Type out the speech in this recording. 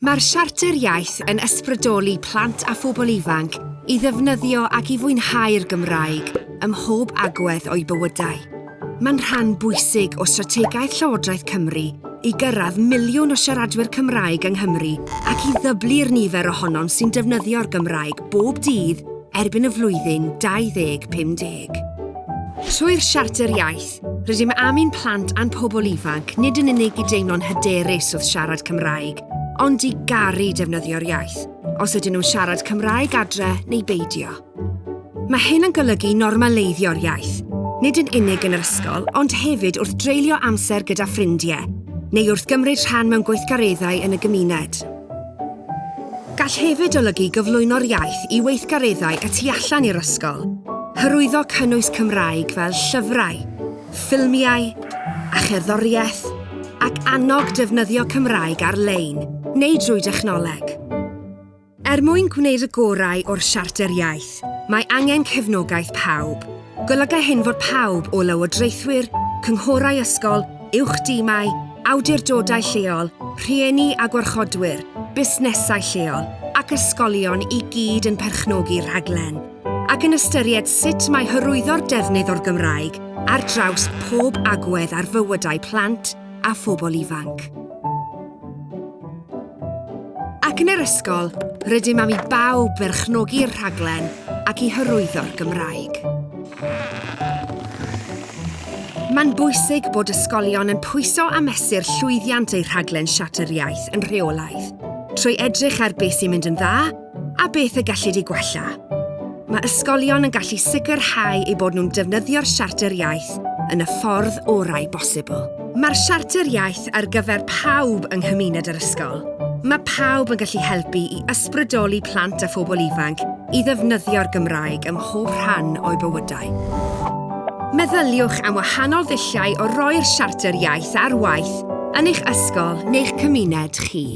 Mae'r Siarter Iaith yn ysbrydoli plant a phobl ifanc i ddefnyddio ac i fwynhau'r Gymraeg ym mhob agwedd o'i bywydau. Mae'n rhan bwysig o strategaeth Llywodraeth Cymru i gyrraedd miliwn o siaradwyr Cymraeg yng Nghymru ac i ddyblu'r nifer ohonom sy'n defnyddio'r Gymraeg bob dydd erbyn y flwyddyn 2050. Trwy'r Siarter Iaith, rydym am ein plant a'n pobl ifanc nid yn unig i deimlo'n hyderus wrth siarad Cymraeg, ond i garu defnyddio'r iaith, os ydyn nhw'n siarad Cymraeg adre neu beidio. Mae hyn yn golygu normaleiddio'r iaith, nid yn unig yn yr ysgol, ond hefyd wrth dreulio amser gyda ffrindiau, neu wrth gymryd rhan mewn gweithgareddau yn y gymuned. Gall hefyd olygu gyflwyno'r iaith i weithgareddau y tu allan i'r ysgol, hyrwyddo cynnwys Cymraeg fel llyfrau, ffilmiau, a cherddoriaeth, ac annog defnyddio Cymraeg ar-lein, neu drwy dechnoleg. Mwyn gwneud y gorau o'r Siarter Iaith, mae angen cefnogaeth pawb. Golyga hyn fod pawb o lywodraethwyr, cynghorau ysgol, uwchdimau, awdurdodau lleol, rhieni a gwarchodwyr, busnesau lleol, ac ysgolion i gyd yn perchnogi'r rhaglen, ac yn ystyried sut mae hyrwyddo'r defnydd o'r Gymraeg ar draws pob agwedd ar fywydau plant a phobl ifanc. Ac yn yr ysgol, rydym am i bawb berchnogi'r rhaglen ac i hyrwyddo'r Gymraeg. Mae'n bwysig bod ysgolion yn pwyso a mesur llwyddiant eu rhaglen Siarter Iaith yn rheolaidd, trwy edrych ar beth sy'n mynd yn dda a beth y gallid ei gwella. Mae ysgolion yn gallu sicrhau eu bod nhw'n defnyddio'r Siarter Iaith yn y ffordd orau bosibl. Mae'r Siarter Iaith ar gyfer pawb yng nghymuned yr ysgol. Mae pawb yn gallu helpu i ysbrydoli plant a phobl ifanc i ddefnyddio'r Gymraeg ym mhob rhan o'i bywydau. Meddyliwch am wahanol ddulliau o roi'r Siarter Iaith ar waith yn eich ysgol neu'ch cymuned chi.